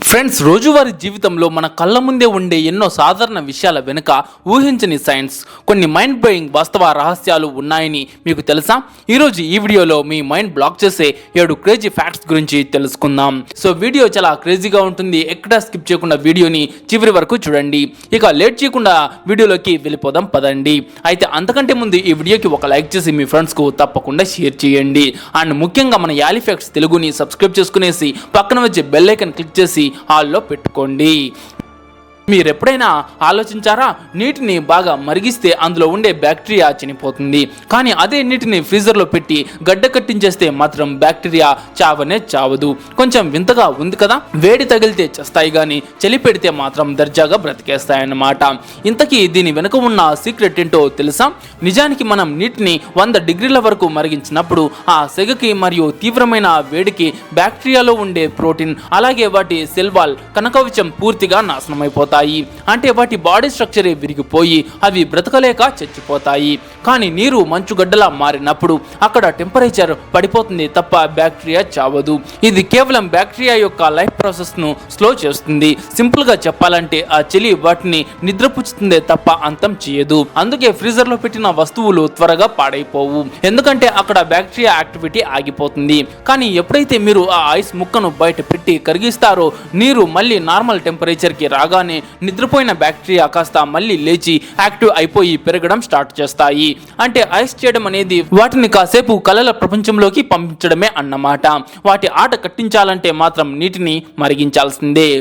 Friends, రోజువారీ జీవితంలో మన కళ్ళ ముందే ఉండే ఎన్నో సాధారణ విషయాల వెనుక ఊహించని సైన్స్, కొన్ని మైండ్ బ్లోయింగ్ వాస్తవ రహస్యాలు ఉన్నాయని మీకు తెలుసా? ఈరోజు ఈ వీడియోలో మీ మైండ్ బ్లాక్ చేసే 7 క్రేజీ ఫ్యాక్ట్స్ గురించి తెలుసుకుందాం. సో వీడియో చాలా క్రేజీగా ఉంటుంది. ఎక్కడా స్కిప్ చేయకుండా వీడియోని చివరి వరకు చూడండి. ఇక లేట్ చేయకుండా వీడియోలోకి వెళ్ళిపోదాం పదండి. అయితే అంతకంటే ముందు ఈ వీడియోకి ఒక లైక్ చేసి మీ ఫ్రెండ్స్కు తప్పకుండా షేర్ చేయండి. అండ్ ముఖ్యంగా మన యాలీ ఫ్యాక్ట్స్ తెలుగుని సబ్స్క్రైబ్ చేసుకునేసి పక్కన వచ్చే బెల్ ఐకాన్ క్లిక్ చేసి హాల్లో పెట్టుకోండి. మీరు ఎప్పుడైనా ఆలోచించారా? నీటిని బాగా మరిగిస్తే అందులో ఉండే బ్యాక్టీరియా చనిపోతుంది. కానీ అదే నీటిని ఫ్రీజర్లో పెట్టి గడ్డ కట్టించేస్తే మాత్రం బ్యాక్టీరియా చావనే చావదు. కొంచెం వింతగా ఉంది కదా? వేడి తగిలితే చేస్తాయి కానీ చలి పెడితే మాత్రం దర్జాగా బ్రతికేస్తాయన్నమాట. ఇంతకీ దీని వెనుక ఉన్న సీక్రెట్ ఏంటో తెలుసా? నిజానికి మనం నీటిని 100 డిగ్రీల వరకు మరిగించినప్పుడు ఆ సెగకి మరియు తీవ్రమైన వేడికి బ్యాక్టీరియాలో ఉండే ప్రోటీన్, అలాగే వాటి సెల్ వాల్ కనకవచం పూర్తిగా నాశనమైపోతాయి. అంటే వాటి బాడీ స్ట్రక్చరే విరిగిపోయి అవి బ్రతకలేక చచ్చిపోతాయి. కానీ నీరు మంచుగడ్డలా మారినప్పుడు అక్కడ టెంపరేచర్ పడిపోతుంది తప్ప బ్యాక్టీరియా చావదు. ఇది కేవలం బ్యాక్టీరియా యొక్క లైఫ్ ప్రాసెస్ ను స్లో చేస్తుంది. సింపుల్ గా చెప్పాలంటే ఆ చలి వాటిని నిద్రపుచ్చుతుందే తప్ప అంతం చేయదు. అందుకే ఫ్రీజర్ లో పెట్టిన వస్తువులు త్వరగా పాడైపోవు, ఎందుకంటే అక్కడ బ్యాక్టీరియా యాక్టివిటీ ఆగిపోతుంది. కానీ ఎప్పుడైతే మీరు ఆ ఐస్ ముక్కను బయట పెట్టి కరిగిస్తారో నీరు మళ్ళీ నార్మల్ టెంపరేచర్ కి రాగానే నిద్రపోయిన బ్యాక్టీరియా కాస్త మళ్ళీ లేచి యాక్టివ్ అయిపోయి పెరగడం స్టార్ట్ చేస్తాయి. అంటే ఐస్ చేయడం అనేది వాటిని కాసేపు కలల ప్రపంచంలోకి పంపించడమే అన్నమాట. వాటి ఆట కట్టించాలంటే మాత్రం నీటిని మరిగించాల్సిందే.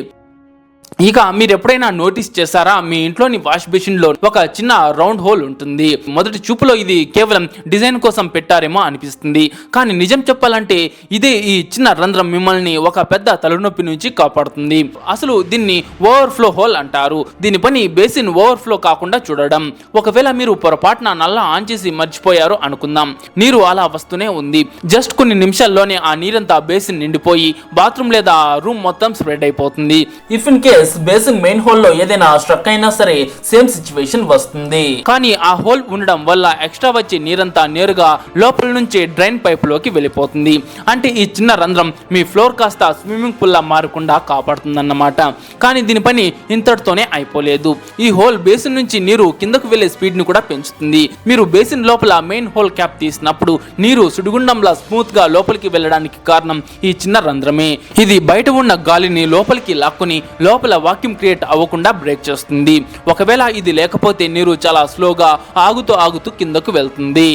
ఇక మీరు ఎప్పుడైనా నోటీస్ చేశారా? మీ ఇంట్లోని వాష్ బేసిన్ లో ఒక చిన్న రౌండ్ హోల్ ఉంటుంది. మొదటి చూపులో ఇది కేవలం డిజైన్ కోసం పెట్టారేమో అనిపిస్తుంది. కానీ నిజం చెప్పాలంటే ఇదే ఈ చిన్న రంధ్రం మిమ్మల్ని ఒక పెద్ద తలనొప్పి నుంచి కాపాడుతుంది. అసలు దీన్ని ఓవర్ఫ్లో హోల్ అంటారు. దీని పని బేసిన్ ఓవర్ఫ్లో కాకుండా చూడడం. ఒకవేళ మీరు పొరపాటున నల్లా ఆన్ చేసి మర్చిపోయారు అనుకుందాం. నీరు అలా వస్తూనే ఉంది. జస్ట్ కొన్ని నిమిషాల్లోనే ఆ నీరంతా బేసిన్ నిండిపోయి బాత్రూమ్ లేదా రూమ్ మొత్తం స్ప్రెడ్ అయిపోతుంది. If in case basin main whole లో ఏదైనా స్ట్రక్ అయినా సరే సేమ్ సిచ్యువేషన్ వస్తుంది. కానీ ఆ హోల్ ఉండడం వల్ల ఎక్స్ట్రా వచ్చే నీరంతా నేరుగా లోపల నుంచి డ్రైన్ పైప్ లోకి వెళ్ళిపోతుంది. అంటే ఈ చిన్న రంధ్రం మీ ఫ్లోర్ కాస్త స్విమ్మింగ్ పూల్ లా మారకుండా కాపాడుతుందన్నమాట. కానీ దీని పని ఇంతటితోనే అయిపోలేదు. ఈ హోల్ బేసిన్ నుంచి నీరు కిందకు వెళ్లే స్పీడ్ ని కూడా పెంచుతుంది. మీరు బేసిన్ లోపల మెయిన్ హోల్ క్యాప్ తీసినప్పుడు నీరు సుడిగుండంలా స్మూత్ గా లోపలికి వెళ్ళడానికి కారణం ఈ చిన్న రంధ్రమే. ఇది బయట ఉన్న గాలిని లోపలికి లాక్కుని లోపల వాక్యూమ్ క్రియేట్ అవ్వకుండా బ్రేక్ చేస్తుంది. ఒకవేళ ఇది లేకపోతే నీరు చాలా స్లోగా ఆగుతూ కిందకు వెళ్తుంది.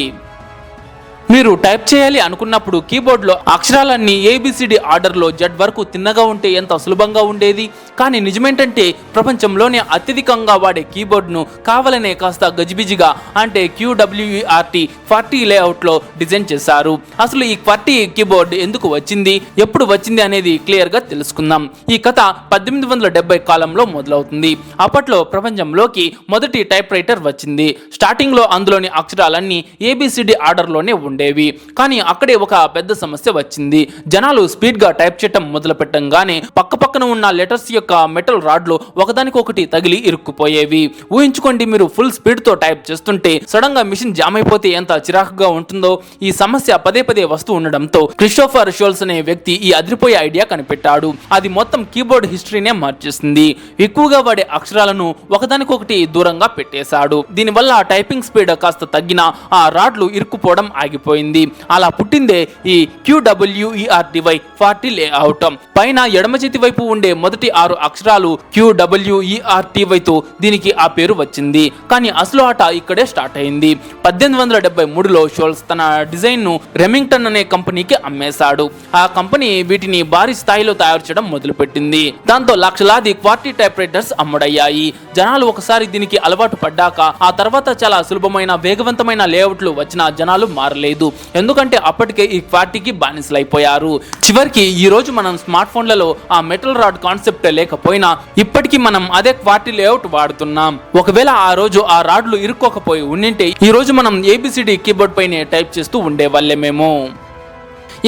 మీరు టైప్ చేయాలి అనుకున్నప్పుడు కీబోర్డ్లో అక్షరాలన్నీ ABCD ఆర్డర్లో Z వరకు తిన్నగా ఉంటే ఎంత సులభంగా ఉండేది. కానీ నిజమేంటంటే ప్రపంచంలోనే అత్యధికంగా వాడే కీబోర్డ్ను కావాలనే కాస్త గజిబిజిగా అంటే QWERT 40 లేఅవుట్లో డిజైన్ చేశారు. అసలు ఈ QWERTY కీబోర్డ్ ఎందుకు వచ్చింది, ఎప్పుడు వచ్చింది అనేది క్లియర్గా తెలుసుకుందాం. ఈ కథ 1870 కాలంలో మొదలవుతుంది. అప్పట్లో ప్రపంచంలోకి మొదటి టైప్ రైటర్ వచ్చింది. స్టార్టింగ్లో అందులోని అక్షరాలన్నీ ABCD ఆర్డర్లోనే ఉండేవి. కానీ అక్కడే ఒక పెద్ద సమస్య వచ్చింది. జనాలు స్పీడ్ గా టైప్ చేయటం మొదలు పెట్టంగానే పక్కన ఉన్న లెటర్స్ యొక్క మెటల్ రాడ్లు ఒకదానికొకటి తగిలి ఇరుక్కుపోయేవి. ఊహించుకోండి, మీరు ఫుల్ స్పీడ్ తో టైప్ చేస్తుంటే సడన్ గా మిషన్ జామ్ అయిపోతే ఎంత చిరాకుగా ఉంటుందో. ఈ సమస్య పదే వస్తూ ఉండడంతో క్రిస్టోఫర్ షోల్స్ అనే వ్యక్తి ఈ అదిరిపోయే ఐడియా కనిపెట్టాడు. అది మొత్తం కీబోర్డ్ హిస్టరీనే మార్చేసింది. ఎక్కువగా వాడే అక్షరాలను ఒకదానికొకటి దూరంగా పెట్టేశాడు. దీనివల్ల టైపింగ్ స్పీడ్ కాస్త తగ్గిన ఆ రాడ్లు ఇరుక్కుపోవడం ఆగిపోయింది. అలా పుట్టిందే ఈ QWERTY 40 లేఅవుట్. పైన ఎడమ చేతి వైపు ఉండే మొదటి 6 అక్షరాలు QWERTY తో దీనికి ఆ పేరు వచ్చింది. కానీ అసలు ఆట ఇక్కడే స్టార్ట్ అయింది. 1873లో షోల్స్ తన డిజైన్ ను రెమింగ్టన్ అనే కంపెనీకి అమ్మేశాడు. ఆ కంపెనీ వీటిని భారీ స్థాయిలో తయారు చేయడం మొదలుపెట్టింది. దాంతో లక్షలాది QWERTY టైప్ రైటర్స్ అమ్ముడయ్యాయి. జనాలు ఒకసారి దీనికి అలవాటు పడ్డాక ఆ తర్వాత చాలా సులభమైన వేగవంతమైన లేఅవుట్లు వచ్చిన జనాలు మారలేదు. ఎందుకంటే అప్పటికే ఈ QWERTYకి బానిసలైపోయారు. చివరికి ఈ రోజు మనం స్మార్ట్ ఫోన్లలో ఆ మెటల్ రాడ్ కాన్సెప్ట్ లేకపోయినా ఇప్పటికీ మనం అదే QWERTY లేఅవుట్ వాడుతున్నాం. ఒకవేళ ఆ రోజు ఆ రాడ్లు ఇరుక్కోకపోయి ఉండింటే ఈ రోజు మనం ABCD కీబోర్డ్ పైనే టైప్ చేస్తూ ఉండేవాళ్ళేమేమో.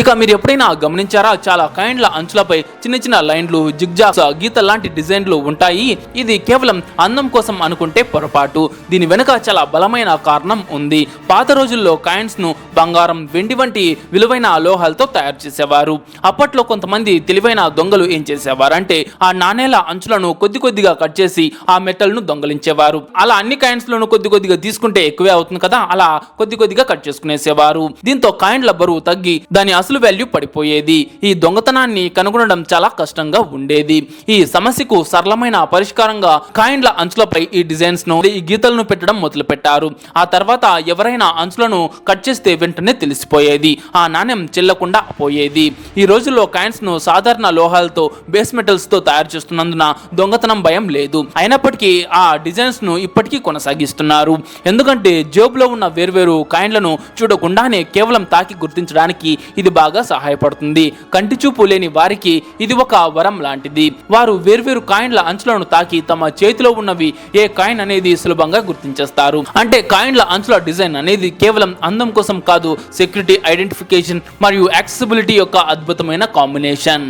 ఇక మీరు ఎప్పుడైనా గమనించారా, చాలా కాయిన్ల అంచులపై చిన్న చిన్న లైన్లు, జిగ్జాగ్స్, గీత లాంటి డిజైన్లు ఉంటాయి. ఇది కేవలం అందం కోసం అనుకుంటే పొరపాటు. దీని వెనుక చాలా బలమైన కారణం ఉంది. పాత రోజుల్లో కాయిన్స్ ను బంగారం, వెండి వంటి విలువైన లోహాలతో తయారు చేసేవారు. అప్పట్లో కొంతమంది తెలివైన దొంగలు ఏం చేసేవారంటే ఆ నాణేల అంచులను కొద్ది కొద్దిగా కట్ చేసి ఆ మెటల్ ను దొంగలించేవారు. అలా అన్ని కాయిన్స్ లను కొద్ది కొద్దిగా తీసుకుంటే ఎక్కువే అవుతుంది కదా, అలా కొద్ది కొద్దిగా కట్ చేసుకునేసేవారు. దీంతో కాయిన్ల బరువు తగ్గి దాని అసలు వాల్యూ పడిపోయేది. ఈ దొంగతనాన్ని కనుగొనడం చాలా కష్టంగా ఉండేది. ఈ సమస్యకు సరళమైన పరిష్కారంగా కాయిన్ల అంచులపై ఈ డిజైన్స్ ను, ఈ గీతలను పెట్టడం మొదలు పెట్టారు. ఆ తర్వాత ఎవరైనా అంచులను కట్ చేస్తే వెంటనే తెలిసిపోయేది, ఆ నాణ్యం చెల్లకుండా పోయేది. ఈ రోజుల్లో కాయిన్స్ ను సాధారణ లోహాలతో, బేస్ మెటల్స్ తో తయారు చేస్తున్నందున దొంగతనం భయం లేదు. అయినప్పటికీ ఆ డిజైన్స్ ను ఇప్పటికీ కొనసాగిస్తున్నారు. ఎందుకంటే జేబులో ఉన్న వేర్వేరు కాయిన్లను చూడకుండానే కేవలం తాకి గుర్తించడానికి ఇది బాగా సహాయపడుతుంది. కంటి చూపు లేని వారికి ఇది ఒక వరం లాంటిది. వారు వేర్వేరు కాయిన్ల అంచులను తాకి తమ చేతిలో ఉన్నవి ఏ కాయిన్ అనేది సులభంగా గుర్తించేస్తారు. అంటే కాయిన్ల అంచుల డిజైన్ అనేది కేవలం అందం కోసం కాదు, సెక్యూరిటీ, ఐడెంటిఫికేషన్ మరియు యాక్సెసిబిలిటీ యొక్క అద్భుతమైన కాంబినేషన్.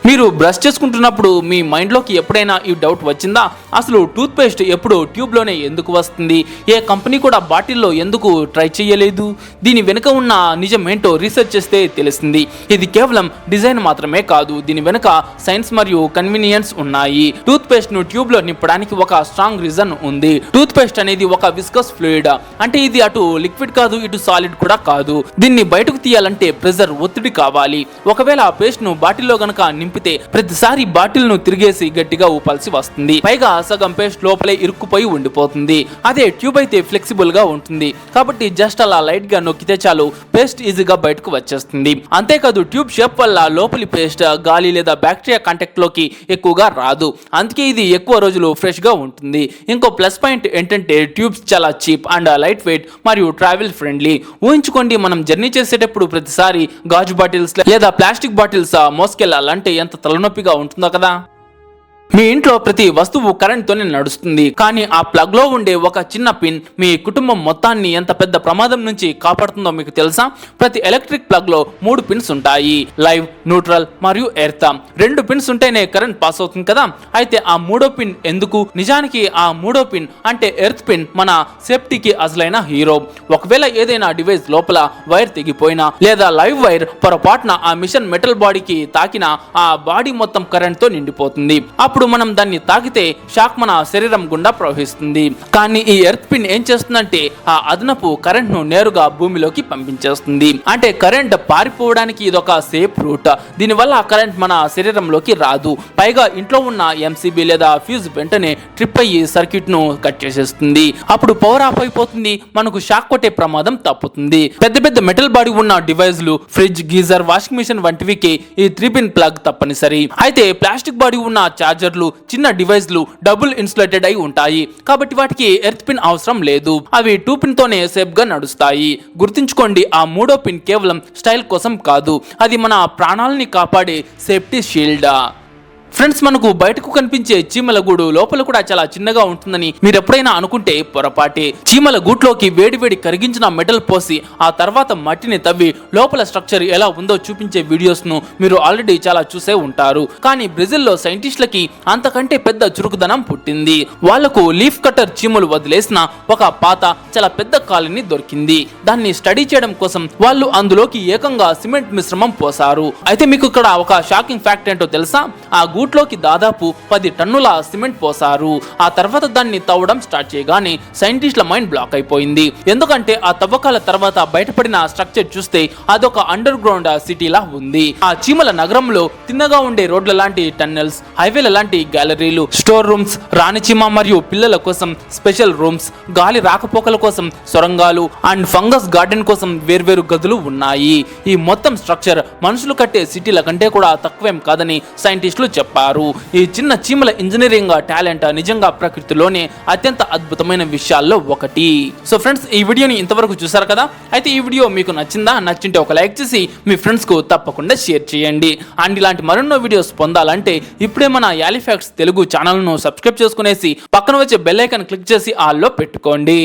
మీరు బ్రష్ చేసుకుంటున్నప్పుడు మీ మైండ్లోకి ఎప్పుడైనా ఈ డౌట్ వచ్చిందా? అసలు టూత్ పేస్ట్ ఎప్పుడు ట్యూబ్లోనే ఎందుకు వస్తుంది? ఏ కంపెనీ కూడా బాటిల్లో ఎందుకు ట్రై చేయలేదు? దీని వెనుక ఉన్న నిజమేంటో రీసెర్చ్ చేస్తే తెలిసింది. ఇది కేవలం డిజైన్ మాత్రమే కాదు, దీని వెనుక సైన్స్ మరియు కన్వీనియన్స్ ఉన్నాయి. టూత్ పేస్ట్ ను ట్యూబ్ లో నింపడానికి ఒక స్ట్రాంగ్ రీజన్ ఉంది. టూత్ పేస్ట్ అనేది ఒక విస్కస్ ఫ్లూయిడ్. అంటే ఇది అటు లిక్విడ్ కాదు, ఇటు సాలిడ్ కూడా కాదు. దీన్ని బయటకు తీయాలంటే ప్రెజర్, ఒత్తిడి కావాలి. ఒకవేళ ఆ పేస్ట్ ను బాటిల్లో గనక నింపితే ప్రతిసారి బాటిల్ ను తిరిగేసి గట్టిగా ఊపాల్సి వస్తుంది. పైగా సగం పేస్ట్ లోపలే ఇరుక్కుపోయి ఉండిపోతుంది. అదే ట్యూబ్ అయితే ఫ్లెక్సిబుల్ గా ఉంటుంది కాబట్టి జస్ట్ అలా లైట్ గా నొక్కితే చాలు, పేస్ట్ ఈజీగా బయటకు వచ్చేస్తుంది. అంతేకాదు ట్యూబ్ షేప్ వల్ల లోపలి పేస్ట్ గాలి లేదా బ్యాక్టీరియా కాంటాక్ట్ లోకి ఎక్కువగా రాదు. అందుకే ఇది ఎక్కువ రోజులు ఫ్రెష్ గా ఉంటుంది. ఇంకో ప్లస్ పాయింట్ ఏంటంటే ట్యూబ్స్ చాలా చీప్ అండ్ లైట్ వెయిట్ మరియు ట్రావెల్ ఫ్రెండ్లీ. ఊహించుకోండి, మనం జర్నీ చేసేటప్పుడు ప్రతిసారి గాజు బాటిల్స్ లేదా ప్లాస్టిక్ బాటిల్స్ మోసుకెళ్లాలంటే ఎంత తలనొప్పిగా ఉంటుందో కదా. మీ ఇంట్లో ప్రతి వస్తువు కరెంట్తోనే నడుస్తుంది, కానీ ఆ ప్లగ్ లో ఉండే ఒక చిన్న పిన్ మీ కుటుంబం మొత్తాన్ని ఎంత పెద్ద ప్రమాదం నుంచి కాపాడుతుందో మీకు తెలుసా? ప్రతి ఎలక్ట్రిక్ ప్లగ్ లో 3 పిన్స్ ఉంటాయి, లైవ్, న్యూట్రల్ మరియు ఎర్త్. 2 పిన్స్ ఉంటేనే కరెంట్ పాస్ అవుతుంది కదా. అయితే ఆ 3వ పిన్ ఎందుకు? నిజానికి ఆ 3వ పిన్ అంటే ఎర్త్ పిన్ మన సేఫ్టీకి అసలైన హీరో. ఒకవేళ ఏదైనా డివైస్ లోపల వైర్ తెగిపోయినా లేదా లైవ్ వైర్ పొరపాటున ఆ మిషన్ మెటల్ బాడీకి తాకినా ఆ బాడీ మొత్తం కరెంట్ తో నిండిపోతుంది. అప్పుడు మనం దాన్ని తాకితే షాక్ మన శరీరం గుండా ప్రవహిస్తుంది. కానీ ఈ ఎర్త్ పిన్ ఏం చేస్తుందంటే ఆ అదనపు కరెంట్ ను నేరుగా భూమిలోకి పంపించేస్తుంది. అంటే కరెంట్ పారిపోవడానికి ఇదొక సేఫ్ రూట్. దీనివల్ల కరెంట్ మన శరీరంలోకి రాదు. పైగా ఇంట్లో ఉన్న ఎంసీబీ లేదా ఫ్యూజ్ వెంటనే ట్రిప్ అయ్యి సర్క్యూట్ ను కట్ చేసేస్తుంది. అప్పుడు పవర్ ఆఫ్ అయిపోతుంది, మనకు షాక్ కొట్టే ప్రమాదం తప్పుతుంది. పెద్ద పెద్ద మెటల్ బాడీ ఉన్న డివైజ్లు, ఫ్రిడ్జ్, గీజర్, వాషింగ్ మిషన్ వంటివికి ఈ 3 పిన్ ప్లగ్ తప్పనిసరి. అయితే ప్లాస్టిక్ బాడీ ఉన్న చార్జర్, చిన్న డివైస్లు డబుల్ ఇన్సులేటెడ్ అయి ఉంటాయి కాబట్టి వాటికి ఎర్త్ పిన్ అవసరం లేదు. అవి 2 పిన్ తోనే సేఫ్ గా నడుస్తాయి. గుర్తుంచుకోండి, ఆ 3వ పిన్ కేవలం స్టైల్ కోసం కాదు, అది మన ప్రాణాలని కాపాడే సేఫ్టీ షీల్డ్. ఫ్రెండ్స్, మనకు బయటకు కనిపించే చీమల గూడు లోపల కూడా చాలా చిన్నగా ఉంటుందని మీరు ఎప్పుడైనా అనుకుంటే పొరపాటే. చీమల గూట్లోకి వేడివేడి కరిగించిన మెటల్ పోసి ఆ తర్వాత మట్టిని తవ్వి లోపల స్ట్రక్చర్ ఎలా ఉందో చూపించే వీడియోస్ ను మీరు ఆల్రెడీ చాలా చూసే ఉంటారు. కానీ బ్రెజిల్లో సైంటిస్టులకి అంతకంటే పెద్ద చురుకుదనం పుట్టింది. వాళ్లకు లీఫ్ కటర్ చీమలు వదిలేసిన ఒక పాత చాలా పెద్ద కాలనీ దొరికింది. దాన్ని స్టడీ చేయడం కోసం వాళ్ళు అందులోకి ఏకంగా సిమెంట్ మిశ్రమం పోసారు. అయితే మీకు ఇక్కడ ఒక షాకింగ్ ఫ్యాక్ట్ ఏంటో తెలుసా? ఆ గూట్లోకి దాదాపు 10 టన్నుల సిమెంట్ పోసారు. ఆ తర్వాత దాన్ని తవ్వడం స్టార్ట్ చేయగానే సైంటిస్టుల మైండ్ బ్లాక్ అయిపోయింది. ఎందుకంటే ఆ తవ్వకాల తర్వాత బయటపడిన స్ట్రక్చర్ చూస్తే అదొక అండర్ గ్రౌండ్ సిటీలా ఉంది. ఆ చీమల నగరంలో తిన్నగా ఉండే రోడ్ల లాంటి టన్నెల్స్, హైవేల లాంటి గ్యాలరీలు, స్టోర్ రూమ్స్, రాణి చీమ మరియు పిల్లల కోసం స్పెషల్ రూమ్స్, గాలి రాకపోకల కోసం సొరంగాలు అండ్ ఫంగస్ గార్డెన్ కోసం వేర్వేరు గదులు ఉన్నాయి. ఈ మొత్తం స్ట్రక్చర్ మనుషులు కట్టే సిటీల కంటే కూడా తక్కువేం కాదని సైంటిస్టులు చెప్పారు. ఈ చిన్న చీమల ఇంజనీరింగ్ టాలెంట్ నిజంగా ప్రకృతిలోనే అత్యంత అద్భుతమైన విషయాల్లో ఒకటి. సో ఫ్రెండ్స్, ఈ వీడియోని ఇంతవరకు చూసారు కదా. అయితే ఈ వీడియో మీకు నచ్చిందా? నచ్చింటే ఒక లైక్ చేసి మీ ఫ్రెండ్స్ కు తప్పకుండా షేర్ చేయండి. అండ్ ఇలాంటి మరెన్నో వీడియోస్ పొందాలంటే ఇప్పుడే మన యాలిఫాక్ట్స్ తెలుగు ఛానల్ ను సబ్స్క్రైబ్ చేసుకునేసి పక్కన వచ్చే బెల్ ఐకాన్ క్లిక్ చేసి ఆల్లో పెట్టుకోండి.